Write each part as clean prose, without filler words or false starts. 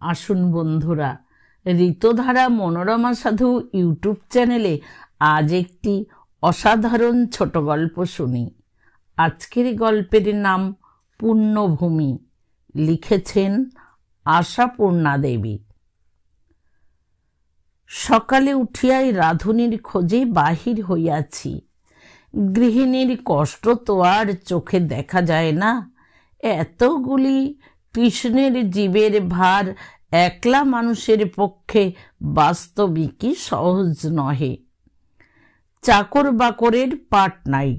আসুন বন্ধুরা, ঋতুধারা মনোরমা সাধু ইউটিউব চ্যানেলে আজ একটি অসাধারণ ছোট গল্প শুনি। আজকের গল্পের নাম পুণ্যভূমি। লিখেছেন আশাপূর্ণা দেবী। সকালে উঠিয়াই রাধুনির খোঁজে বাহির হইয়াছি। গৃহিণীর কষ্ট তো আর চোখে দেখা যায় না। এতগুলি কৃষ্ণের জীবের ভার একলা মানুষের পক্ষে বাস্তবিকই সহজ নহে। চাকর বাকরের পাট নাই,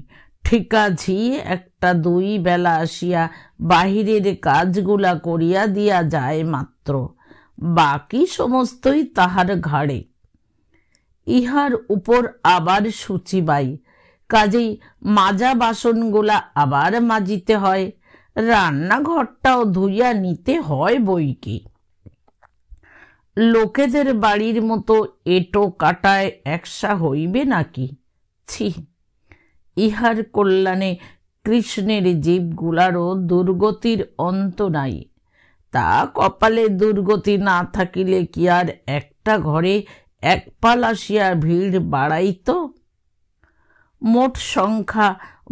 ঠিকা ঝি একটা দুই বেলা আসিয়া বাহিরের কাজগুলা করিয়া দিয়া যায় মাত্র, বাকি সমস্তই তাহার ঘাড়ে। ইহার উপর আবার শুচিবাই, কাজেই মাজা বাসনগুলা আবার মাজিতে হয়, রান্নাঘরটাও ধুইয়া নিতে হয় বইকি। লোকেদের বাড়ির মতো এটো কাটায় একসা হইবে নাকি? ছি! ইহার কল্যাণে কৃষ্ণের জীবগুলারও দুর্গতির অন্ত নাই। তা কপালে দুর্গতি না থাকিলে কি আর একটা ঘরে এক পাল আসিয়া ভিড় বাড়াইত? মোট সংখ্যা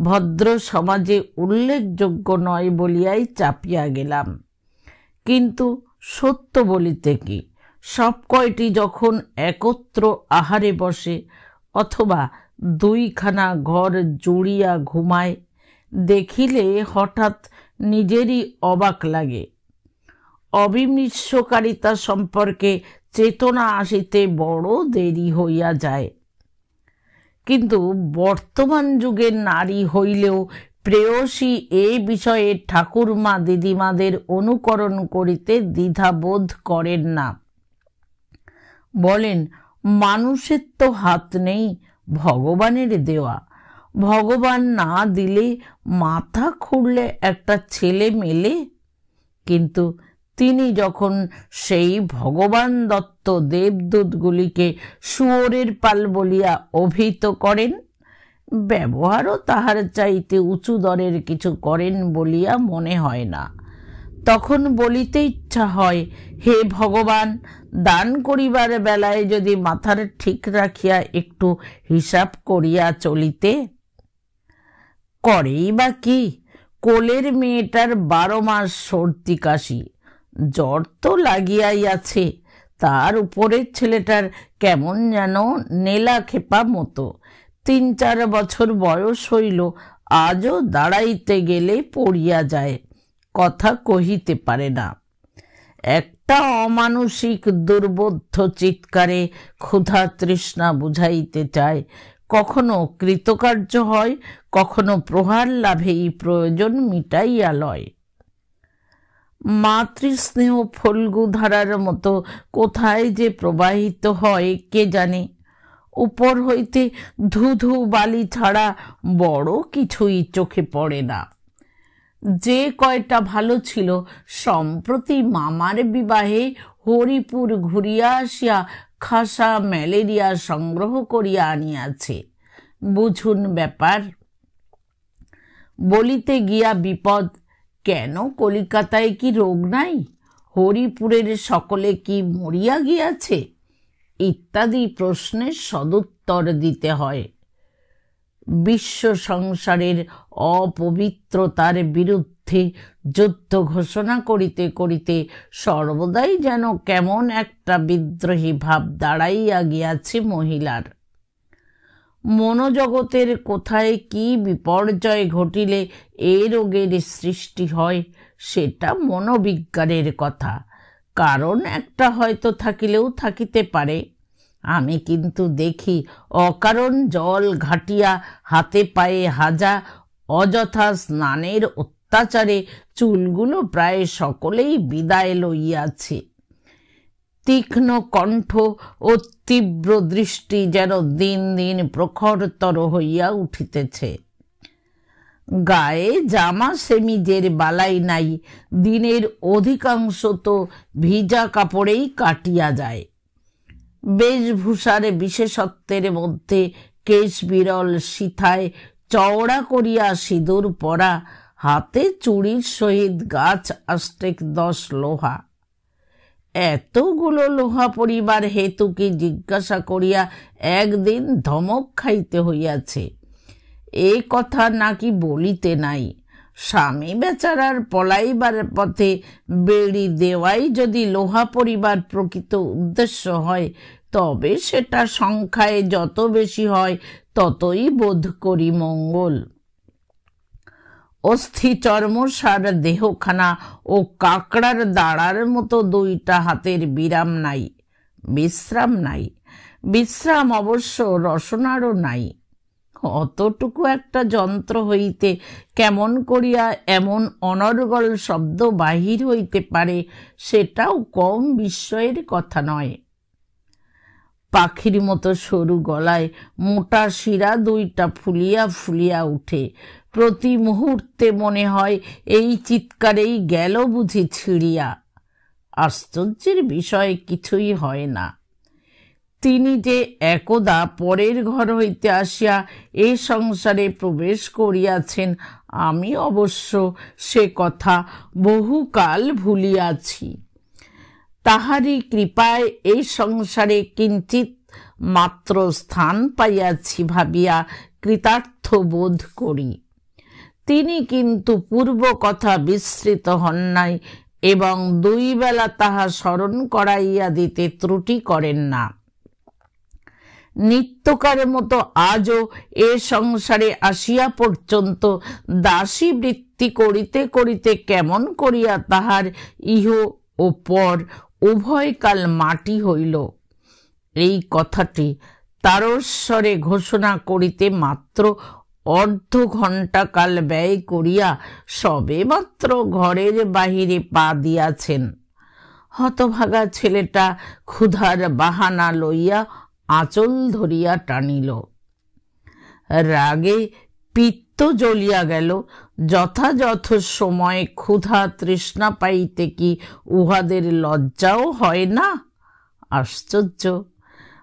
ভদ্র সমাজে উল্লেখযোগ্য নয় বলিয়াই চাপিয়া গেলাম। কিন্তু সত্য বলিতে কি, সব কয়টি যখন একত্র আহারে বসে অথবা দুইখানা ঘর জুড়িয়া ঘুমায়, দেখিলে হঠাৎ নিজেরই অবাক লাগে। অবিমৃষ্যকারিতা সম্পর্কে চেতনা আসিতে বড় দেরি হইয়া যায়। কিন্তু বর্তমান যুগের নারী হইলেও প্রেয়সী এ বিষয়ে ঠাকুরমা দিদিমাদের অনুকরণ করিতে দ্বিধাবোধ করেন না। বলেন, মানুষের তো হাত নেই, ভগবানের দেওয়া। ভগবান না দিলে মাথা খুঁড়লে একটা ছেলে মেলে। কিন্তু তিনি যখন সেই ভগবান দত্ত দেবদূতগুলিকে শুয়োরের পাল বলিয়া অভিহিত করেন, ব্যবহারও তাহার চাইতে উঁচু দরের কিছু করেন বলিয়া মনে হয় না। তখন বলিতে ইচ্ছা হয়, হে ভগবান, দান করিবার বেলায় যদি মাথার ঠিক রাখিয়া একটু হিসাব করিয়া চলিতে। করেই বা কি? কোলের মেয়েটার 12 মাস সর্দি কাশি, জ্বর তো লাগিয়াই আছে, তার উপরের ছেলেটার কেমন যেন নেলা খেপা মতো। 3-4 বছর বয়স হইল, আজও দাঁড়াইতে গেলে পড়িয়া যায়, কথা কহিতে পারে না। একটা অমানুষিক দুর্বোধ্য চিৎকারে ক্ষুধা তৃষ্ণা বুঝাইতে চায়, কখনো কৃতকার্য হয়, কখনো প্রহার লাভেই প্রয়োজন মিটাইয়া লয়। মাতৃস্নেহ ফল্গু ধারার মতো কোথায় যে প্রবাহিত হয় কে জানে। উপর হইতে ধুধু বালি ছাড়া বড় কিছুই চোখে পড়ে না। যে কয়টা ভালো ছিল সম্প্রতি মামার বিবাহে হরিপুর ঘুরিয়া আসিয়া খাসা ম্যালেরিয়া সংগ্রহ করিয়া আনিয়াছে। বুঝুন ব্যাপার। বলিতে গিয়া বিপদ, কেন কলিকাতায় কি রোগ নাই? হরিপুরের সকলে কি মরিয়া গিয়াছে? ইত্যাদি প্রশ্নের সদুত্তর দিতে হয়। বিশ্ব সংসারের অপবিত্রতার বিরুদ্ধে যুদ্ধ ঘোষণা করিতে করিতে সর্বদাই যেন কেমন একটা বিদ্রোহী ভাব দাঁড়াইয়া গিয়াছে মহিলার। মনোজগতের কোথায় কি বিপর্যয় ঘটিলে এ রোগের সৃষ্টি হয়, সেটা মনোবিজ্ঞানের কথা। কারণ একটা হয়তো থাকিলেও থাকিতে পারে। আমি কিন্তু দেখি অকারণ জল ঘাটিয়া হাতে পায়ে হাজা, অযথা স্নানের অত্যাচারে চুলগুলো প্রায় সকলেই বিদায় লইয়াছে। তীক্ষ্ণ কণ্ঠ ও তীব্র দৃষ্টি যেন দিন দিন প্রখরতর হইয়া উঠিতেছে। গায়ে জামা সেমিজের বালাই নাই, দিনের অধিকাংশ তো ভিজা কাপড়েই কাটিয়া যায়। বেশভূষার বিশেষত্বের মধ্যে কেশ বিরল সিথায় চওড়া করিয়া সিঁদুর পরা, হাতে চুড়ির সহিত গাছ 8-10 লোহা। এতগুলো লোহা পরিবার হেতুকে জিজ্ঞাসা করিয়া একদিন ধমক খাইতে হইয়াছে। এ কথা নাকি বলিতে নাই। স্বামী বেচারার পলাইবার পথে বেড়ি দেওয়াই যদি লোহা পরিবার প্রকৃত উদ্দেশ্য হয়, তবে সেটা সংখ্যায় যত বেশি হয় ততই বোধ করি মঙ্গল। অস্থি চর্মসার দেহখানা ও কাকড়ার দাঁড়ার মতো দুইটা হাতের বিরাম নাই, বিশ্রাম নাই। বিশ্রাম অবশ্য রসনারও নাই। অতটুকু একটা যন্ত্র হইতে কেমন করিয়া এমন অনর্গল শব্দ বাহির হইতে পারে, সেটাও কম বিস্ময়ের কথা নয়। পাখির মতো সরু গলায় মোটা শিরা দুইটা ফুলিয়া ফুলিয়া উঠে। প্রতি মুহূর্তে মনে হয় এই চিৎকারেই গেল বুঝি ছিড়িয়া। আশ্চর্যের বিষয় কিছুই হয় না। তিনি যে একদা পরের ঘর হইতে আসিয়া এ সংসারে প্রবেশ করিয়াছেন, আমি অবশ্য সে কথা বহুকাল ভুলিয়াছি। তাহারই কৃপায় এই সংসারে কিঞ্চিত মাত্র স্থান পাইয়াছি ভাবিয়া কৃতার্থ বোধ করি। তিনি কিন্তু পূর্ব কথা বিস্মৃত হন নাই এবং দুই বেলা তাহা স্মরণ করাইয়া দিতে ত্রুটি করেন না। নিত্যকার মতো আজও এ সংসারে আসিয়া পর্যন্ত দাসী বৃত্তি করিতে করিতে কেমন করিয়া তাহার ইহ ও পর উভয়কাল মাটি হইল, এই কথাটি তারস্বরে ঘোষণা করিতে মাত্র অর্ধ ঘণ্টা কাল ব্যয় করিয়া সবে মাত্র ঘরের বাহিরে পা দিয়াছেন। হতভাগা ছেলেটা ক্ষুধার বাহানা লইয়া আঁচল ধরিয়া টানিল। রাগে পিত্ত জ্বলিয়া গেল। যথাযথ সময় ক্ষুধা তৃষ্ণা পাইতে কি উহাদের লজ্জাও হয় না? আশ্চর্য!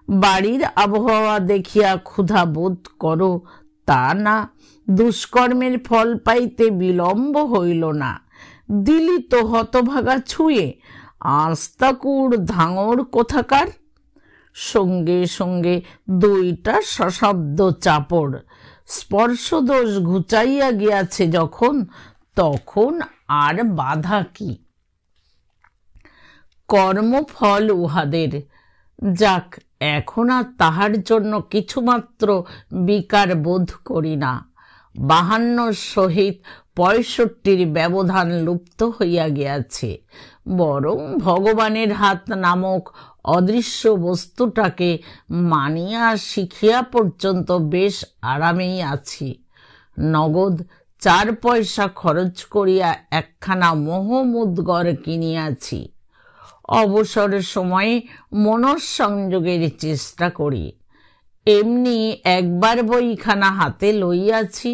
বাড়ির আবহাওয়া দেখিয়া ক্ষুধা বোধ করো তা না, দুষ্কর্মের ফল পাইতে বিলম্ব হইল না। দিলি তো হতভাগা ছুঁয়ে, আস্তাকুড় ধাঙর কোথাকার। সঙ্গে সঙ্গে দুইটা সশব্দ চাপড়। স্পর্শদোষ ঘুচাইয়া গিয়াছে যখন, তখন আর বাধা কি? কর্মফল উহাদের। যাক, এখন আর তাহার জন্য কিছুমাত্র বিকার বোধ করি না। 52 সহিত 65 ব্যবধান লুপ্ত হইয়া গিয়াছে। বরং ভগবানের হাত নামক অদৃশ্য বস্তুটাকে মানিয়া শিখিয়া পর্যন্ত বেশ আরামেই আছি। নগদ 4 পয়সা খরচ করিয়া একখানা মোহমুদ্গর কিনিয়াছি। অবসরের সময়ে মনঃসংযোগের চেষ্টা করি। এমনি একবার বইখানা হাতে লইয়াছি।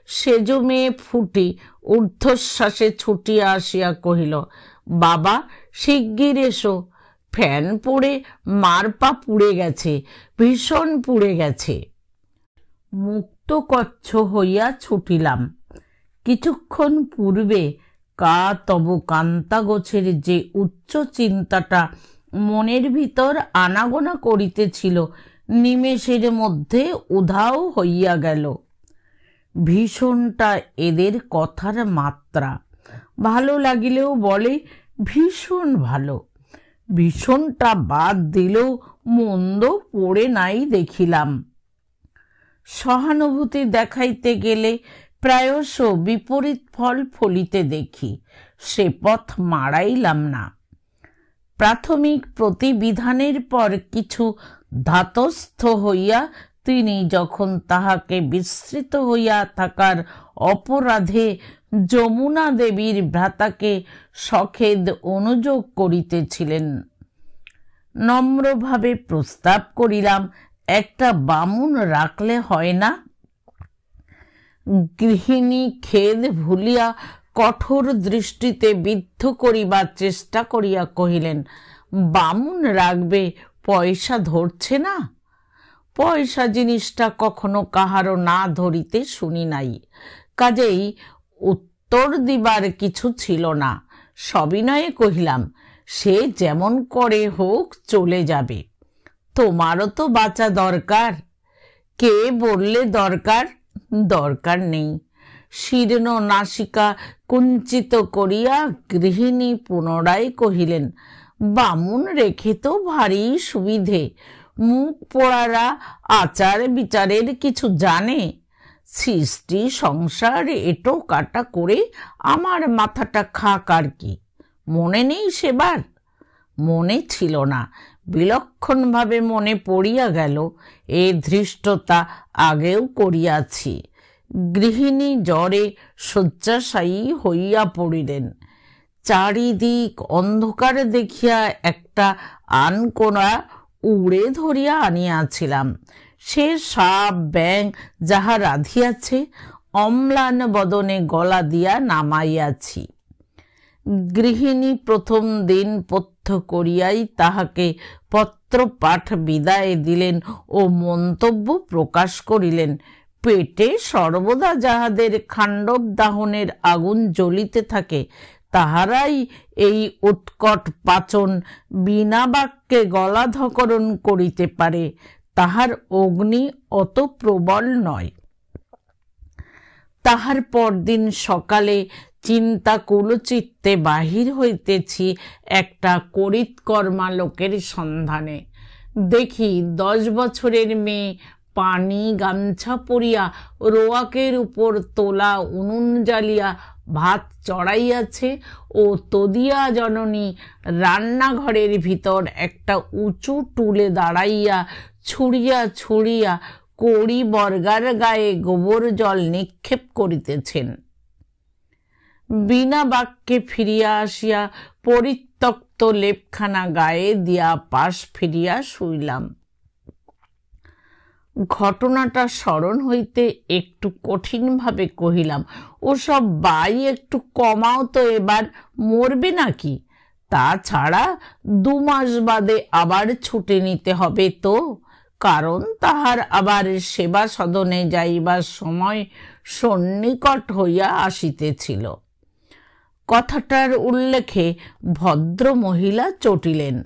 সেজ মেয়ে ফুটি ঊর্ধ্বশ্বাসে ছুটিয়া আসিয়া কহিল, বাবা শিগগির এসো, ফ্যান পড়ে মার পা পুড়ে গেছে, ভীষণ পুড়ে গেছে। মুক্ত কচ্ছ হইয়া ছুটিলাম। কিছুক্ষণ পূর্বে কা তব কান্তা গোছের যে উচ্চ চিন্তাটা মনের ভিতর আনাগোনা করিতেছিল, নিমেষের মধ্যে উধাও হইয়া গেল। ভীষণটা এদের কথার মাত্রা। ভালো লাগিলেও বলে ভীষণ ভালো। ভীষণটা বাদ দিলেও মন্দ পড়ে নাই দেখিলাম। সহানুভূতি দেখাইতে গেলে প্রায়শ বিপরীত ফল ফলিতে দেখি। সে পথ মাড়াইলাম না। প্রাথমিক প্রতিবিধানের পর কিছু ধাতস্থ হইয়া তিনি যখন তাহাকে বিস্মৃত হইয়া থাকার অপরাধে যমুনা দেবীর ভ্রাতাকে সখেদ অনুযোগ করিতেছিলেন, নম্রভাবে প্রস্তাব করিলাম, একটা বামুন রাখলে হয় না? গৃহিণী খেদ ভুলিয়া কঠোর দৃষ্টিতে বিদ্ধ করিবার চেষ্টা করিয়া কহিলেন, বামুন রাখবে, পয়সা ধরছে না? পয়সা জিনিসটা কখনো কাহারও না ধরিতে শুনি নাই। কাজেই উত্তর দিবার কিছু ছিল না। সবিনয়ে কহিলাম, সে যেমন করে হোক চলে যাবে, তোমারও তো বাঁচা দরকার। কে বললে দরকার? দরকার নেই। শীর্ণ নাসিকা কুঞ্চিত করিয়া গৃহিণী পুনরায় কহিলেন, বামুন রেখে তো ভারী সুবিধে। মুখ পোড়ারা আচার বিচারের কিছু জানে? সৃষ্টি সংসার এটো কাটা করে আমার মাথাটা খাক আর কি। মনে নেই সেবার? মনে ছিল না, বিলক্ষণভাবে মনে পড়িয়া গেল। এ ধৃষ্টতা আগেও করিয়াছি। গৃহিণী জ্বরে শয্যাশায়ী হইয়া পড়িলেন। চারিদিক অন্ধকার দেখিয়া একটা আনকোনা উড়ে ধরিয়া আনিয়াছিলাম। সে সাপ ব্যাং যাহা রাধিয়াছে অম্লান বদনে গলা দিয়া নামাইয়াছি। গৃহিণী প্রথম দিন পথ্য করিয়াই তাহাকে পত্র পাঠ বিদায় দিলেন ও মন্তব্য প্রকাশ করিলেন। পেটে সর্বদা যাহাদের খাণ্ডব দাহনের আগুন জ্বলিতে থাকে তাহারাই এই উৎকট পাচন বিনা বাক্যে গলাধকরণ করিতে পারে। তাহার অগ্নি অত প্রবল নয়। তাহার পরদিন সকালে চিন্তাকুল চিত্তে বাহির হইতেছি একটা করিতকর্মা লোকের সন্ধানে। দেখি 10 বছরের মেয়ে পানি গামছা পরিয়া রোয়াকের উপর তোলা উনুন জ্বালিয়া ভাত চড়াইয়াছে ও তদিয়া জননী রান্নাঘরের ভিতর একটা উঁচু টুলে দাঁড়াইয়া ছুড়িয়া ছুড়িয়া কড়ি বর্গার গায়ে গোবর জল নিক্ষেপ করিতেছেন। বিনা বাক্যে ফিরিয়া আসিয়া পরিত্যক্ত লেপখানা গায়ে দিয়া পাশ ফিরিয়া শুইলাম। ঘটনাটা স্মরণ হইতে একটু কঠিনভাবে কহিলাম, ওসব বাই একটু কমাও তো, এবার মরবে নাকি? তাছাড়া 2 মাস বাদে আবার ছুটি নিতে হবে তো, কারণ তাহার আবার সেবা সদনে যাইবার সময় সন্নিকট হইয়া আসিতেছিল। কথাটার উল্লেখে ভদ্র মহিলা চটিলেন,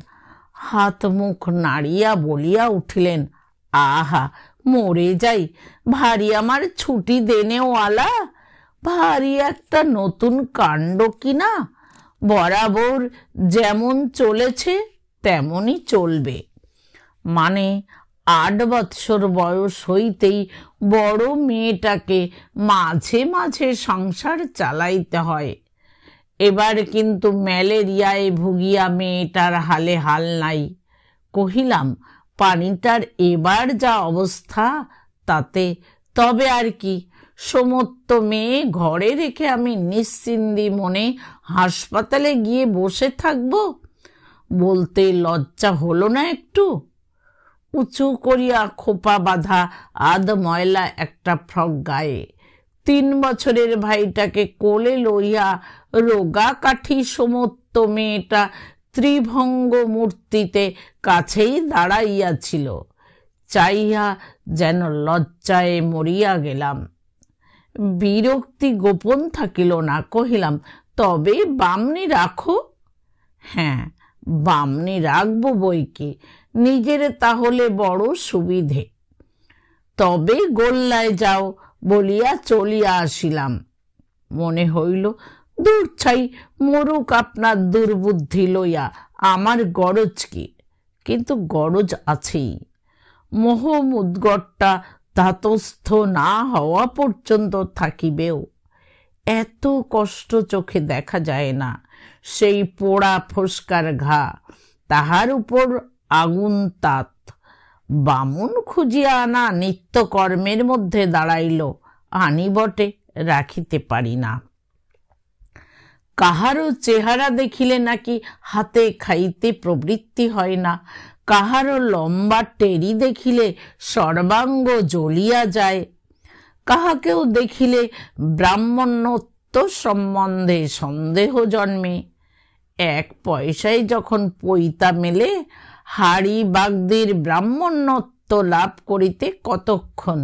হাত মুখ নাড়িয়া বলিয়া উঠিলেন, আহা মরে যাই, ভারী আমার ছুটি দেনেওয়ালা, ভারী একটা নতুন কাণ্ড কিনা। বরাবর যেমন চলেছে তেমনই চলবে। মানে 8 বৎসর বয়স হইতেই বড় মেয়েটাকে মাঝে মাঝে সংসার চালাইতে হয়। এবার কিন্তু ম্যালেরিয়ায় ভুগিয়া মেয়েটার হালে হাল নাই। কহিলাম, পানিটার এবার যা অবস্থা তাতে তবে আর কি, সমস্ত মেয়ে ঘরে রেখে আমি নিশ্চিন্দি মনে হাসপাতালে গিয়ে বসে থাকব? বলতে লজ্জা হলো না একটু? উঁচু করিয়া খোপা বাঁধা আধ ময়লা একটা ফ্রক গায়ে 3 বছরের ভাইটাকে কোলে লইয়া রোগা কাঠি সমস্ত মেয়েটা ত্রিভঙ্গ মূর্তিতে কাছেই দাঁড়াইয়াছিল। চাইয়া যেন লজ্জায় মরিয়া গেলাম। বিরক্তি গোপন থাকিল না। কহিলাম, তবে বামনি রাখো? হ্যাঁ, বামনি রাখবো বইকি, নিজের তাহলে বড় সুবিধে। তবে গোল্লায় যাও বলিয়া চলিয়া আসিলাম। মনে হইল, দূর ছাই, মরুক আপনার দুর্বুদ্ধি লইয়া, আমার গরজ কি? কিন্তু গরজ আছেই। মোহ মুদ্গরটা ধাতস্থ না হওয়া পর্যন্ত থাকিবেও। এত কষ্ট চোখে দেখা যায় না। সেই পোড়া ফোস্কার ঘা, তাহার উপর আগুন তাত। বামুন খুঁজিয়া আনা নিত্যকর্মের মধ্যে দাঁড়াইল। আনি বটে, রাখিতে পারি না। কাহারও চেহারা দেখিলে নাকি হাতে খাইতে প্রবৃত্তি হয় না। কাহারও লম্বা টেরি দেখিলে সর্বাঙ্গ জ্বলিয়া যায়। কাহাকেও দেখিলে ব্রাহ্মণত্ব সম্বন্ধে সন্দেহ জন্মে। 1 পয়সায় যখন পৈতা মেলে, হাড়ি বাগদির ব্রাহ্মণত্ব লাভ করিতে কতক্ষণ?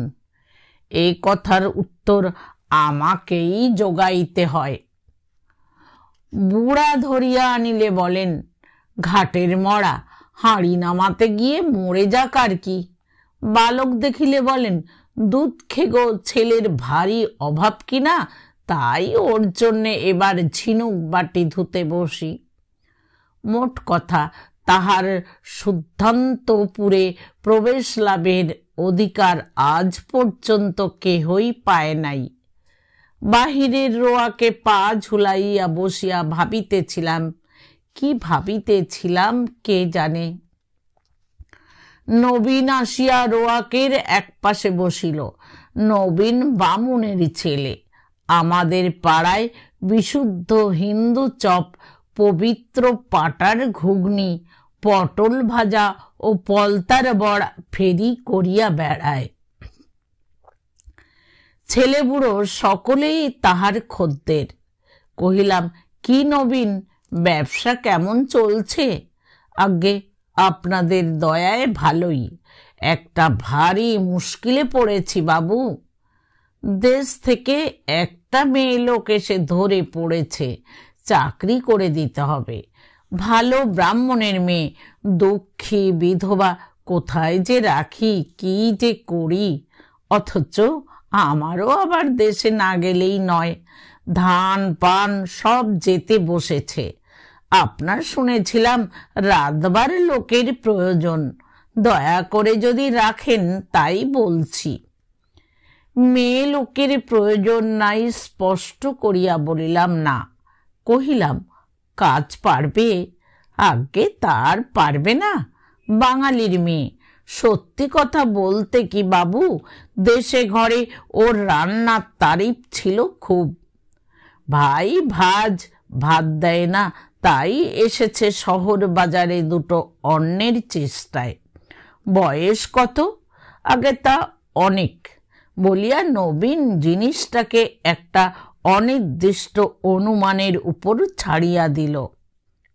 এ কথার উত্তর আমাকেই যোগাইতে হয়। বুড়া ধরিয়া আনিলে বলেন, ঘাটের মরা হাঁড়ি নামাতে গিয়ে মরে যাক আর কি। বালক দেখিলে বলেন, দুধ খেগো ছেলের ভারী অভাব কিনা, তাই ওর জন্যে এবার ঝিনুক বাটি ধুতে বসি। মোট কথা, তাহার শুদ্ধান্তপুরে প্রবেশ লাভের অধিকার আজ পর্যন্ত কেহই পায় নাই। বাহিরের রোয়াকে পা ঝুলাইয়া বসিয়া ভাবিতেছিলাম। কি ভাবিতেছিলাম কে জানে। নবীন আসিয়া রোয়াকের এক পাশে বসিল। নবীন বামুনেরই ছেলে। আমাদের পাড়ায় বিশুদ্ধ হিন্দু চপ, পবিত্র পাটার ঘুগনি, পটল ভাজা ও পলতার বড়া ফেরি করিয়া বেড়ায়। ছেলে বুড়ো সকলেই তাহার খদ্দের। কহিলাম, কি নবীন, ব্যবসা কেমন চলছে? আজ্ঞে, আপনাদের দয়ায় ভালোই। একটা ভারী মুশকিলে পড়েছি বাবু। দেশ থেকে একটা মেয়ে লোক এসে ধরে পড়েছে, চাকরি করে দিতে হবে। ভালো ব্রাহ্মণের মেয়ে, দুঃখী বিধবা, কোথায় যে রাখি, কি যে করি। অথচ আমারও আবার দেশে না গেলেই নয়। ধান পান সব যেতে বসেছে। আপনার শুনেছিলাম রাতবার লোকের প্রয়োজন, দয়া করে যদি রাখেন তাই বলছি। মেয়ে লোকের প্রয়োজন নাই স্পষ্ট করিয়া বলিলাম না। কহিলাম, কাজ পারবে? আজ্ঞে, তার পারবে না, বাঙালির মেয়ে। সত্যি কথা বলতে কি বাবু, দেশে ঘরে ওর রান্নার তারিফ ছিল খুব। ভাই ভাত দেয় না, তাই এসেছে শহর বাজারে দুটো অন্যের চেষ্টায়। বয়স কত? আগে তা অনেক বলিয়া নবীন জিনিসটাকে একটা অনির্দিষ্ট অনুমানের উপর ছাড়িয়া দিল।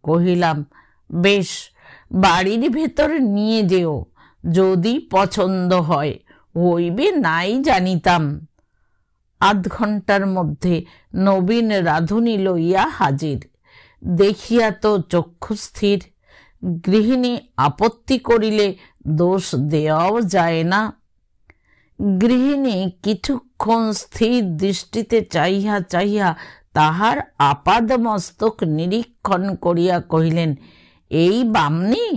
কহিলাম, বেশ, বাড়ির ভেতর নিয়ে যেও, যদি পছন্দ হয়। হইবে নাই জানিতাম। আধ ঘণ্টার মধ্যে নবীন রাঁধুনি লইয়া হাজির। দেখিয়া তো চক্ষুস্থির। গৃহিণী আপত্তি করিলে দোষ দেওয়াও যায় না। গৃহিণী কিছুক্ষণ স্থির দৃষ্টিতে চাহিয়া চাহিয়া তাহার আপাদ মস্তক নিরীক্ষণ করিয়া কহিলেন, এই বামনি,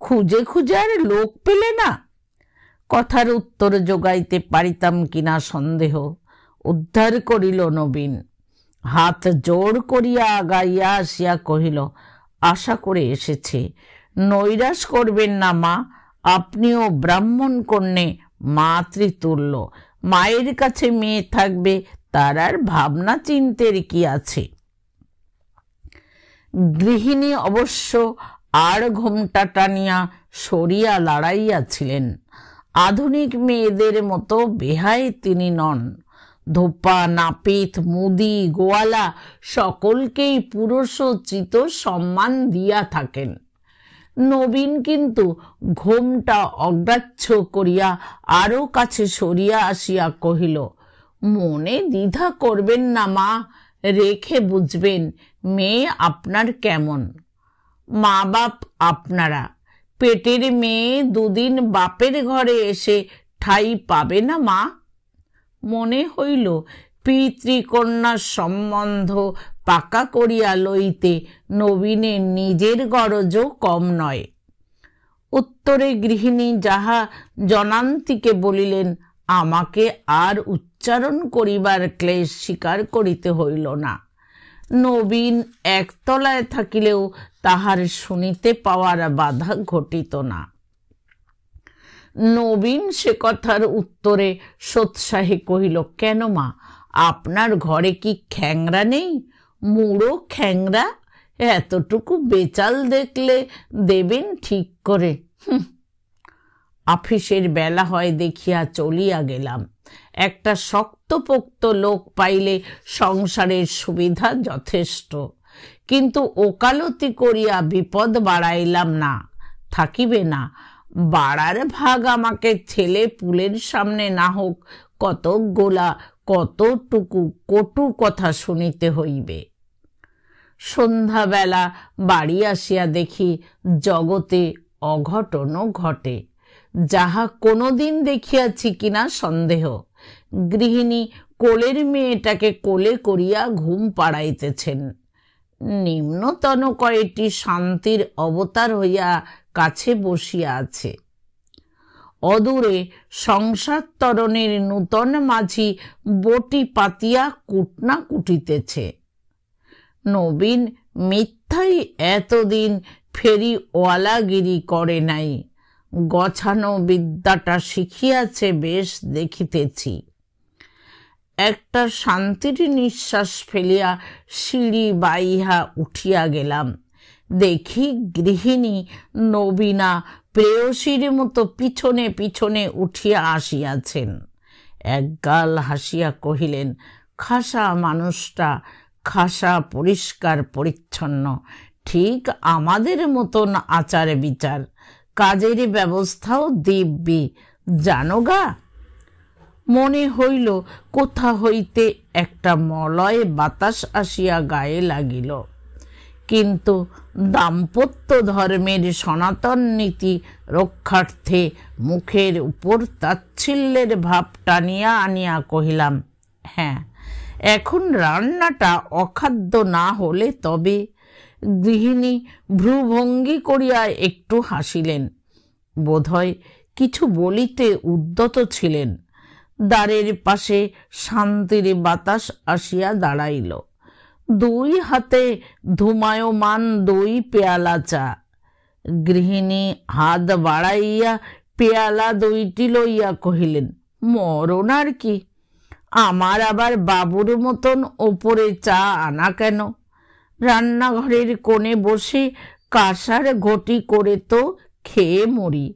খুঁজে খুঁজে আর লোক পেলে না? কথার উত্তর যোগাইতে পারিতাম কিনা সন্দেহ। উদ্ধার করিল নবীন। হাত জোড় করিয়া আগাইয়া আসিয়া কহিল, আশা করে এসেছে। নৈরাশ করবেন না মা, আপনিও ব্রাহ্মণ কন্যে, মাতৃতুল্য। মায়ের কাছে মেয়ে থাকবে, তার আর ভাবনা চিন্তের কি আছে? গৃহিণী অবশ্য আর ঘোমটা টানিয়া সরিয়া দাঁড়াইয়াছিলেন। আধুনিক মেয়েদের মতো বেহাই তিনি নন। ধোপা, নাপিত, মুদি, গোয়ালা সকলকেই পুরুষোচিত সম্মান দিয়া থাকেন। নবীন কিন্তু ঘোমটা অগ্রাহ্য করিয়া আরো কাছে সরিয়া আসিয়া কহিল, মনে দ্বিধা করবেন না মা, রেখে বুঝবেন মেয়ে আপনার কেমন। মা বাপ আপনারা, পেটের মেয়ে দুদিন বাপের ঘরে এসে ঠাঁই পাবে না মা? মনে হইল পিতৃকন্যার সম্বন্ধ পাকা করিয়া লইতে নবীনের নিজের গরজও কম নয়। উত্তরে গৃহিণী যাহা জনান্তিকে বলিলেন, আমাকে আর উচ্চারণ করিবার ক্লেশ স্বীকার করিতে হইল না। নবীন একতলায় থাকিলেও তাহার শুনিতে পাওয়ার বাধা ঘটিত না। নবীন সে কথার উত্তরে সোৎসাহে কহিল, কেন মা, আপনার ঘরে কি খ্যাংরা নেই? মুড়ো খ্যাংরা এতটুকু বেচাল দেখলে দেবেন ঠিক করে। আফিসের বেলা হয় দেখিয়া চলিয়া গেলাম। একটা শক্তপোক্ত লোক পাইলে সংসারের সুবিধা যথেষ্ট, কিন্তু ওকালতি করিয়া বিপদ বাড়াইলাম না, থাকিবে না। বাড়ার ভাগ আমাকে ছেলে পুলের সামনে না হোক কতকগুলা কতটুকু কটু কথা শুনিতে হইবে। সন্ধ্যাবেলা বাড়ি আসিয়া দেখি জগতে অঘটনও ঘটে, যাহা কোনোদিন দেখিয়াছি কিনা সন্দেহ। গৃহিণী কোলের মেয়েটাকে কোলে করিয়া ঘুম পাড়াইতেছেন। নিম্নতন কয়েকটি শান্তির অবতার হইয়া কাছে বসিয়া আছে। অদূরে সংসার তরণের নূতন মাঝি বটি পাতিয়া কুটনা কুটিতেছে। নবীন মিথ্যাই এতদিন ফেরিওয়ালাগিরি করে নাই, গছানো বিদ্যাটা শিখিয়াছে বেশ দেখিতেছি। একটা শান্তির নিঃশ্বাস ফেলিয়া সিঁড়ি বাইহা উঠিয়া গেলাম। দেখি গৃহিণী নবীনা প্রেয়সীর মতো পিছনে পিছনে উঠিয়া আসিয়াছেন। একগাল হাসিয়া কহিলেন, খাসা মানুষটা, খাসা পরিষ্কার পরিচ্ছন্ন, ঠিক আমাদের মতন আচার বিচার, কাজের ব্যবস্থাও দিব্যি, জানো গা। মনে হইল কোথা হইতে একটা মলয় বাতাস আসিয়া গায়ে লাগিল, কিন্তু দাম্পত্য ধর্মের সনাতন নীতি রক্ষার্থে মুখের উপর তাচ্ছিল্যের ভাব টানিয়া আনিয়া কহিলাম, হ্যাঁ, এখন রান্নাটা অখাদ্য না হলে তবে। গৃহিণী ভ্রুভঙ্গি করিয়া একটু হাসিলেন, বোধহয় কিছু বলিতে উদ্যত ছিলেন। দ্বারের পাশে শান্তির বাতাস আসিয়া দাঁড়াইল। দুই হাতে ধুমায়মান 2 পেয়ালা চা। গৃহিণী হাত বাড়াইয়া পেয়ালা 2টি লইয়া কহিলেন, মরণ আর কি, আমার আবার বাবুর মতন ওপরে চা আনা কেন? রান্নাঘরের কোণে বসে কাঁসার ঘটি করে তো খেয়ে মরি,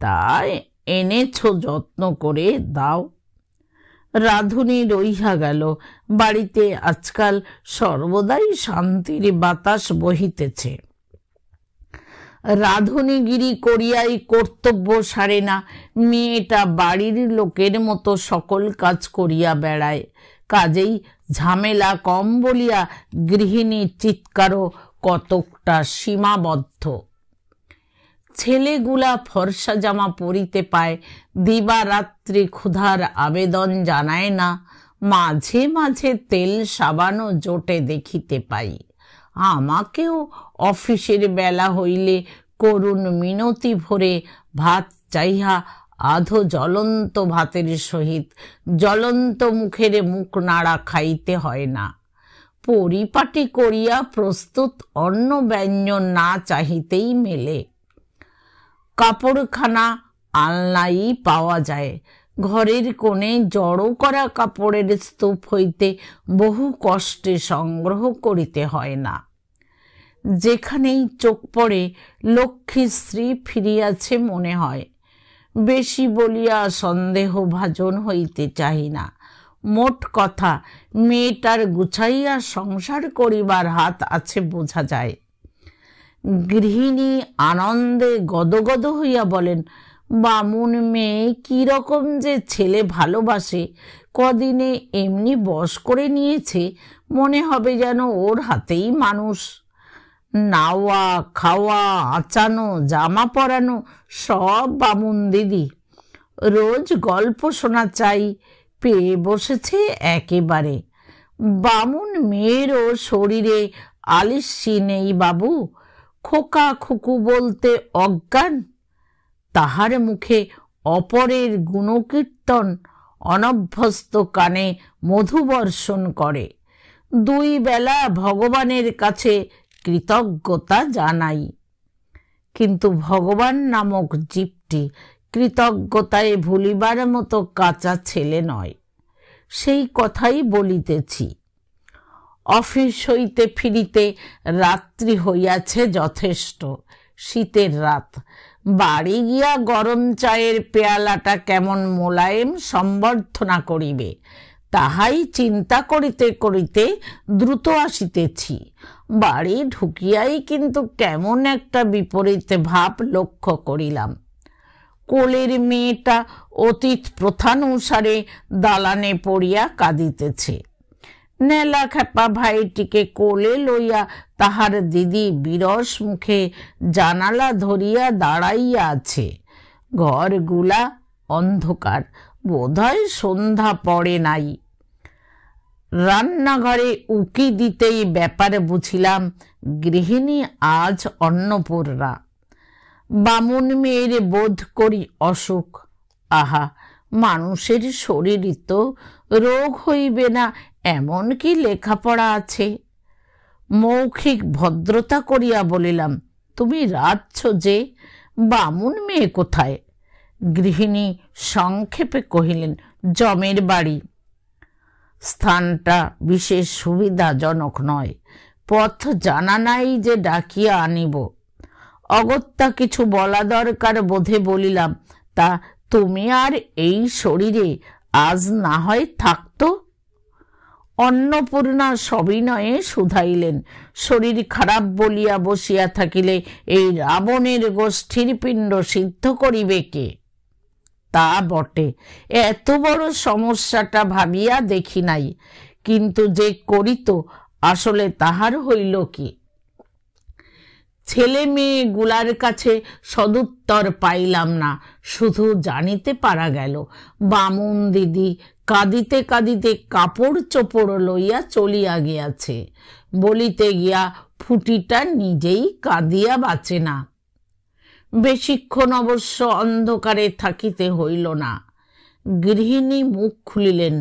তাই এনেছ যত্ন করে দাও। রাঁধুনি রইয়া গেল। বাড়িতে আজকাল সর্বদাই শান্তির বাতাস বহিতেছে। রাঁধুনিগিরি করিয়াই কর্তব্য সারে না, মেয়েটা বাড়ির লোকের মতো সকল কাজ করিয়া বেড়ায়। কাজেই ঝামেলা কম বলিয়া গৃহিণীর চিৎকারও কতকটা সীমাবদ্ধ। ছেলেগুলা ফর্সা জামা পরিতে পায়, দিবারাত্রি ক্ষুধার আবেদন জানায় না, মাঝে মাঝে তেল সাবানও জোটে দেখিতে পাই। আমাকেও অফিসের বেলা হইলে করুণ মিনতি ভরে ভাত চাইহা আধো জ্বলন্ত ভাতের সহিত জ্বলন্ত মুখের মুখ নাড়া খাইতে হয় না। পরিপাটি করিয়া প্রস্তুত অন্ন ব্যঞ্জন না চাহিতেই মেলে। কাপড়খানা আলনাই পাওয়া যায়। ঘরের কোণে জড়ো করা কাপড়ের স্তূপ হইতে বহু কষ্টে সংগ্রহ করিতে হয় না। যেখানেই চোখ পড়ে লক্ষ্মী স্ত্রী ফিরিয়াছে মনে হয়। বেশি বলিয়া সন্দেহ ভাজন হইতে চাহি না। মোট কথা, মেয়েটার গুছাইয়া সংসার করিবার হাত আছে বোঝা যায়। গৃহিণী আনন্দে গদগদ হইয়া বলেন, বামুন মেয়ে কিরকম যে ছেলে ভালোবাসে, কদিনে এমনি বশ করে নিয়েছে, মনে হবে যেন ওর হাতেই মানুষ। নাওয়া খাওয়া, আচানো, জামা পরানো সব বামুন দিদি। রোজ গল্প শোনা চাই, পেয়ে বসেছে একেবারে। বামুন মেয়েরও শরীরে আলিস্যি নেই বাবু, খোকা খুকু বলতে অজ্ঞান। তাহার মুখে অপরের গুণকীর্তন অনভ্যস্ত কানে মধুবর্ষণ করে। 2 বেলা ভগবানের কাছে কৃতজ্ঞতা জানাই, কিন্তু ভগবান নামক জীবটি কৃতজ্ঞতায় ভুলিবার মতো কাঁচা ছেলে নয়। সেই কথাই বলিতেছি। অফিস হইতে ফিরিতে রাত্রি হইয়াছে যথেষ্ট। শীতের রাত। বাড়ি গিয়া গরম চায়ের পেয়ালাটা কেমন মোলায়েম সম্বর্ধনা করিবে, তাহাই চিন্তা করিতে করিতে দ্রুত আসিতেছি। বাড়ি ঢুকিয়াই কিন্তু কেমন একটা বিপরীত ভাব লক্ষ্য করিলাম। কোলের মেয়েটা অতীত প্রথানুসারে দালানে পড়িয়া কাঁদিতেছে। নেলা খেপা ভাইটিকে কোলে লইয়া তাহার দিদি বিরস মুখে জানালা ধরিয়া দাঁড়াইয়া আছে। ঘরগুলা অন্ধকার, বোধহয় সন্ধ্যা পড়ে নাই। রান্নাঘরে উকি দিতেই ব্যাপার বুঝিলাম, গৃহিণী আজ অন্নপূর্ণা। বামুন মেয়ের বোধ করি অসুখ। আহা, মানুষের শরীরই তো রোগ হইবে না এমন কি লেখাপড়া আছে? মৌখিক ভদ্রতা করিয়া বলিলাম, তুমি রাঁধছ যে, বামুন মেয়ে কোথায়? গৃহিণী সংক্ষেপে কহিলেন, জমের বাড়ি। স্থানটা বিশেষ সুবিধাজনক নয়, পথ জানা নাই যে ডাকিয়া আনিব। অগত্যা কিছু বলা দরকার বোধে বলিলাম, তা তুমি আর এই শরীরে আজ না হয় থাকতো। অন্নপূর্ণা সবিনয়ে শুধাইলেন, শরীর খারাপ বলিয়া বসিয়া থাকিলে এই রাবণের গোষ্ঠীর পিণ্ড সিদ্ধ করিবে কে? তা বটে, এত বড় সমস্যাটা ভাবিয়া দেখি নাই, কিন্তু যে করিত আসলে তাহার হইল কি? ছেলে মেয়ে গুলার কাছে সদুত্তর পাইলাম না, শুধু জানিতে পারা গেল বামুন দিদি কাঁদিতে কাঁদিতে কাপড় চোপড় লইয়া চলিয়া গিয়াছে। বলিতে গিয়া ফুটিটা নিজেই কাঁদিয়া বাঁচে না। বেশিক্ষণ অবশ্য অন্ধকারে থাকিতে হইল না। গৃহিণী মুখ খুলিলেন,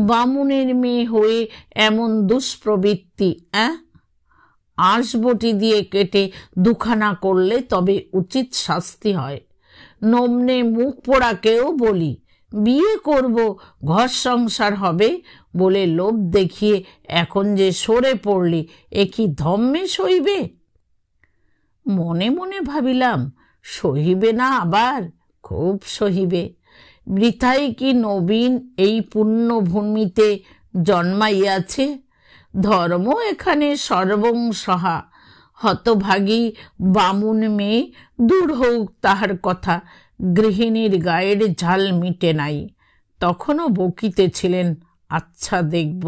বামুনের মেয়ে হয়ে এমন দুষ্প্রবৃত্তি? আঁশবটি দিয়ে কেটে দুখানা করলে তবে উচিত শাস্তি হয়। নমনে মুখ পোড়াকেও বলি, বিয়ে করব, ঘর সংসার হবে বলে লোভ দেখিয়ে এখন যে সরে পড়লি, এ কি ধম্মে সইবে? মনে মনে ভাবিলাম, সহিবে না আবার? খুব সহিবে। বৃথাই কি নবীন এই পুণ্যভূমিতে জন্মাইয়াছে? ধর্ম এখানে সর্বংসহা। হতভাগী বামুন মেয়ে, দূর হোক তাহার কথা। গৃহিণীর গায়ের ঝাল মিটে নাই। তখনও বকিতেছিলেন, আচ্ছা দেখব,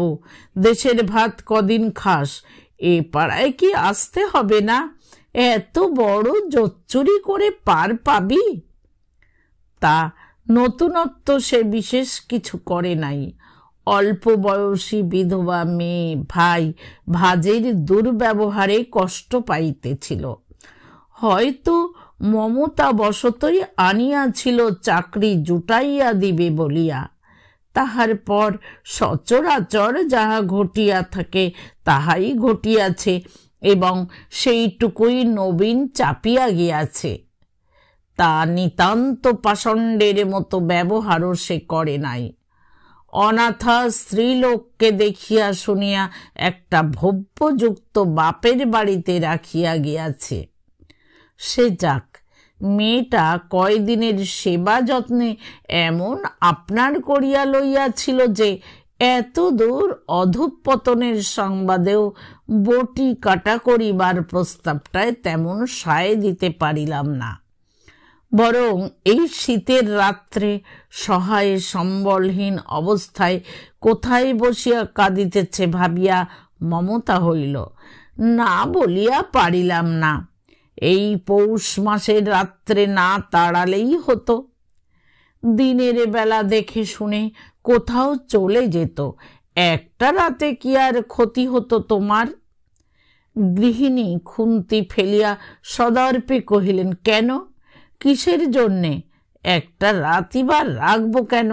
দেশের ভাত কদিন খাস, এ পাড়ায় কি আসতে হবে না? এত বড় জোচ্চুরি করে পার পাবি? তা নতুনত্ব সে বিশেষ কিছু করে নাই। অল্প বয়সী বিধবা মেয়ে ভাই ভাজের দুর্ব্যবহারে কষ্ট পাইতেছিল। হয়তো মমতা বশতই আনিয়াছিল চাকরি জুটাইয়া দিবে বলিয়া। তাহার পর সচরাচর যাহা ঘটিয়া থাকে তাহাই ঘটিয়াছে, এবং সেইটুকুই নবীন চাপিয়া গিয়াছে। তা নিতান্ত পাষণ্ডের মতো ব্যবহারও সে করে নাই। অনাথা স্ত্রীলোককে দেখিয়া শুনিয়া একটা ভব্যযুক্ত বাপের বাড়িতে রাখিয়া গিয়াছে। সে যাক, মেয়েটা কয়দিনের সেবা যত্নে এমন আপনার করিয়া লইয়াছিল যে এত দূর অধঃপতনের সংবাদেও বটি কাটা করিবার প্রস্তাবটায় তেমন সায় দিতে পারিলাম না। বরং এই শীতের রাত্রে সহায় সম্বলহীন অবস্থায় কোথায় বসিয়া কাঁদিতেছে ভাবিয়া মমতা হইল। না বলিয়া পারিলাম না। এই পৌষ মাসের রাত্রে না তাড়ালেই হতো। দিনের বেলা দেখে শুনে কোথাও চলে যেত, একটা রাতে কি আর ক্ষতি হতো তোমার? গৃহিণী খুন্তি ফেলিয়া সদর্পে কহিলেন, কেন, কিসের জন্যে? একটা রাতই বা রাখবো কেন?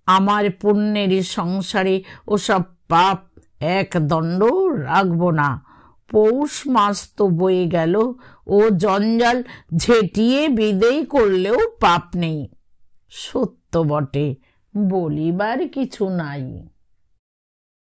আমার পুণ্যের সংসারে ওসব পাপ এক দণ্ডও রাখবো না। পৌষ মাস তো বয়ে গেল, ও জঞ্জাল ঝেঁটিয়ে বিদেয় করলেও পাপ নেই। সত্য বটে, বলিবার কিছু নাই।